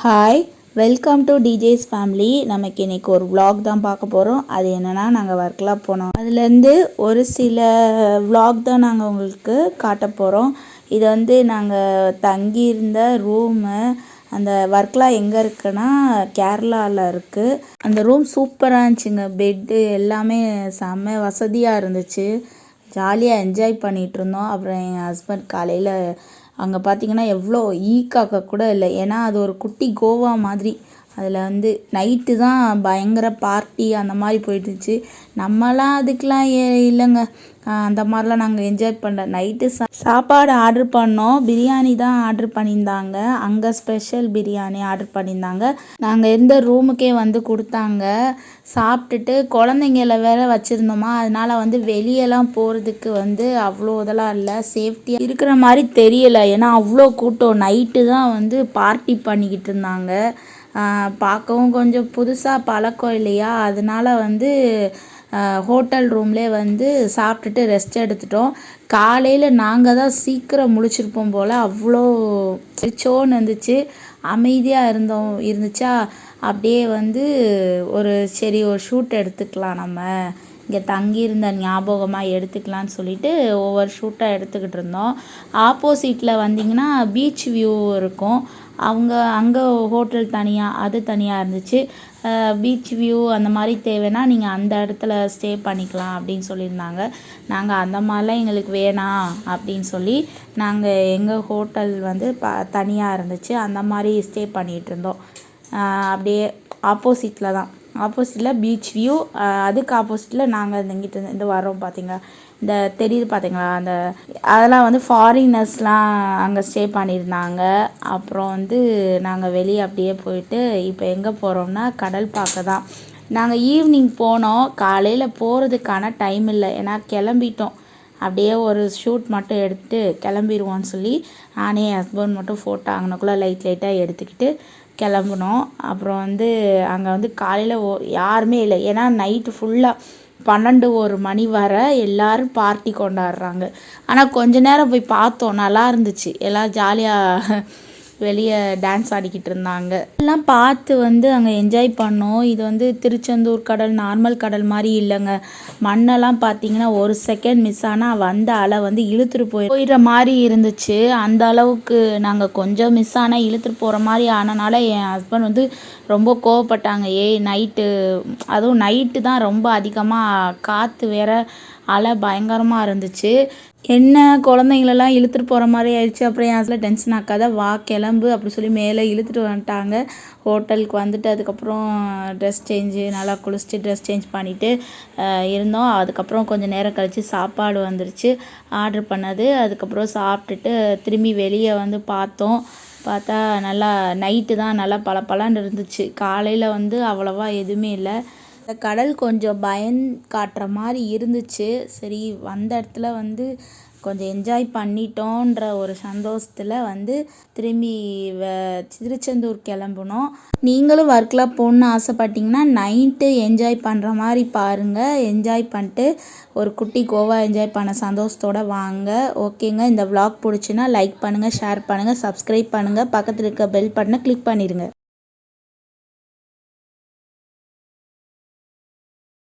Hi, welcome to DJs family. நமக்கு இன்றைக்கி ஒரு vlog தான் பார்க்க போகிறோம். அது என்னென்னா, நாங்கள் ஒர்க்கெலாம் போனோம். அதுலேருந்து ஒரு சில vlog தான் நாங்கள் உங்களுக்கு காட்ட போகிறோம். இது வந்து நாங்கள் தங்கியிருந்த ரூமு. அந்த ஒர்க்லாம் எங்கே இருக்குன்னா கேரளாவில் இருக்குது. அந்த ரூம் சூப்பராக இருந்துச்சுங்க. பெட்டு எல்லாமே செம்ம வசதியாக இருந்துச்சு. ஜாலியாக என்ஜாய் பண்ணிகிட்டு இருந்தோம். அப்புறம் என் ஹஸ்பண்ட் காலையில் அங்கே பார்த்தீங்கன்னா எவ்வளோ காக்கா கூட இல்லை. ஏன்னா அது ஒரு குட்டி கோவா மாதிரி. அதில் வந்து நைட்டு தான் பயங்கர பார்ட்டி அந்த மாதிரி போயிட்டுருந்துச்சு. நம்மலாம் அதுக்கெலாம் இல்லைங்க. அந்த மாதிரிலாம் நாங்கள் என்ஜாய் பண்ணல. நைட்டு சாப்பாடு ஆர்டர் பண்ணோம். பிரியாணி தான் ஆர்டர் பண்ணியிருந்தாங்க. அங்கே ஸ்பெஷல் பிரியாணி ஆர்டர் பண்ணியிருந்தாங்க. நாங்கள் இருந்த ரூமுக்கே வந்து கொடுத்தாங்க. சாப்பிட்டுட்டு குழந்தைங்கள வேற வச்சுருந்தோமா, அதனால் வந்து வெளியெல்லாம் போகிறதுக்கு வந்து அவ்வளோ இதெல்லாம் இல்லை, சேஃப்டியாக இருக்கிற மாதிரி தெரியலை. ஏன்னா அவ்வளோ கூட்டம். நைட்டு தான் வந்து பார்ட்டி பண்ணிக்கிட்டு இருந்தாங்க. பார்க்கவும் கொஞ்சம் புதுசாக பழக்கம் இல்லையா, அதனால் வந்து ஹோட்டல் ரூம்லே வந்து சாப்பிட்டுட்டு ரெஸ்ட் எடுத்துட்டோம். காலையில் நாங்கள் தான் சீக்கிரம் முழிச்சிருப்போம் போல். அவ்வளோ சிரிச்சோன்னு இருந்துச்சு. அமைதியாக இருந்துச்சா, அப்படியே வந்து சரி ஒரு ஷூட் எடுத்துக்கலாம், நம்ம இங்கே தங்கியிருந்த ஞாபகமாக எடுத்துக்கலான்னு சொல்லிட்டு ஒவ்வொரு ஷூட்டாக எடுத்துக்கிட்டு இருந்தோம். ஆப்போசிட்டில் வந்திங்கன்னா பீச் வியூ இருக்கும். அங்கே ஹோட்டல் தனியாக, அது தனியாக இருந்துச்சு. பீச் வியூ அந்த மாதிரி தேவைன்னா நீங்கள் அந்த இடத்துல ஸ்டே பண்ணிக்கலாம் அப்படின்னு சொல்லியிருந்தாங்க. நாங்கள் அந்த மாதிரிலாம் எங்களுக்கு வேணாம் அப்படின்னு சொல்லி நாங்கள் எங்கள் ஹோட்டல் வந்து தனியாக இருந்துச்சு. அந்த மாதிரி ஸ்டே பண்ணிகிட்டு இருந்தோம். அப்படியே ஆப்போசிட்டில் பீச் வியூ. அதுக்கு ஆப்போசிட்டில் நாங்கள் இங்கிட்ட வரோம். பார்த்தீங்களா, இந்த தெரியுது பார்த்தீங்களா, அதெல்லாம் வந்து ஃபாரினர்ஸ்லாம் அங்கே ஸ்டே பண்ணியிருந்தாங்க. அப்புறம் வந்து நாங்கள் வெளியே அப்படியே போயிட்டு இப்போ எங்கே போகிறோம்னா கடல் பார்க்க தான். நாங்கள் ஈவினிங் போனோம். காலையில் போகிறதுக்கான டைம் இல்லை. ஏன்னா கிளம்பிட்டோம். அப்படியே ஒரு ஷூட் மட்டும் எடுத்துகிட்டு கிளம்பிடுவோன்னு சொல்லி நானே என் ஹஸ்பண்ட் மட்டும் ஃபோட்டோ அங்கனக்குள்ளே லைட்டாக எடுத்துக்கிட்டு கிளம்புனோம். அப்புறம் வந்து அங்கே வந்து காலையில் யாருமே இல்லை. ஏன்னா நைட்டு ஃபுல்லாக 12-1 மணி வர எல்லோரும் பார்ட்டி கொண்டாடுறாங்க. ஆனால் கொஞ்ச நேரம் போய் பார்த்தோம், நல்லா இருந்துச்சு. எல்லோரும் ஜாலியாக வெளியே டான்ஸ் ஆடிக்கிட்டு இருந்தாங்க. எல்லாம் பார்த்து வந்து அங்கே என்ஜாய் பண்ணோம். இது வந்து திருச்செந்தூர் கடல், நார்மல் கடல் மாதிரி இல்லைங்க. மண்ணெல்லாம் பார்த்தீங்கன்னா ஒரு செகண்ட் மிஸ் ஆனால் வந்த அலை வந்து இழுத்துட்டு போயிடுற மாதிரி இருந்துச்சு. அந்த அளவுக்கு நாங்கள் கொஞ்சம் மிஸ் ஆனால் இழுத்துட்டு போகிற மாதிரி ஆனனால என் ஹஸ்பண்ட் வந்து ரொம்ப கோவப்பட்டாங்க. அதுவும் நைட்டு தான் ரொம்ப அதிகமாக காற்று வேற, அலை பயங்கரமாக இருந்துச்சு. என்ன குழந்தைங்களெல்லாம் இழுத்துட்டு போகிற மாதிரி ஆயிடுச்சு. அப்புறம் என் ஹஸ்பண்ட் டென்ஷன் ஆக்காத, வா கிளம்பு அப்படி சொல்லி மேலே இழுத்துட்டு வந்துட்டாங்க. ஹோட்டலுக்கு வந்துட்டு அதுக்கப்புறம் நல்லா குளிச்சுட்டு ட்ரெஸ் சேஞ்ச் பண்ணிவிட்டு இருந்தோம். அதுக்கப்புறம் கொஞ்சம் நேரம் கழித்து சாப்பாடு வந்துருச்சு, ஆர்டர் பண்ணது. அதுக்கப்புறம் சாப்பிட்டுட்டு திரும்பி வெளியே வந்து பார்த்தா நல்லா நைட்டு தான் நல்லா பளபளன்னு இருந்துச்சு. காலையில் வந்து அவ்வளோவா எதுவுமே இல்லை. இந்த கடல் கொஞ்சம் காட்டுற மாதிரி இருந்துச்சு. சரி, வந்த இடத்துல வந்து கொஞ்சம் என்ஜாய் பண்ணிட்டோன்ற ஒரு சந்தோஷத்தில் வந்து திரும்பி திருச்செந்தூர் கிளம்புனோம். நீங்களும் ஒர்க்கில் போகணுன்னு ஆசைப்பட்டீங்கன்னா நைட்டு என்ஜாய் பண்ணுற மாதிரி பாருங்கள். என்ஜாய் பண்ணிட்டு ஒரு குட்டி கோவா என்ஜாய் பண்ண சந்தோஷத்தோடு வாங்க. ஓகேங்க, இந்த vlog பிடிச்சின்னா லைக் பண்ணுங்கள், ஷேர் பண்ணுங்கள், சப்ஸ்கிரைப் பண்ணுங்கள், பக்கத்தில் இருக்க பெல் பட்டனை கிளிக் பண்ணிடுங்க.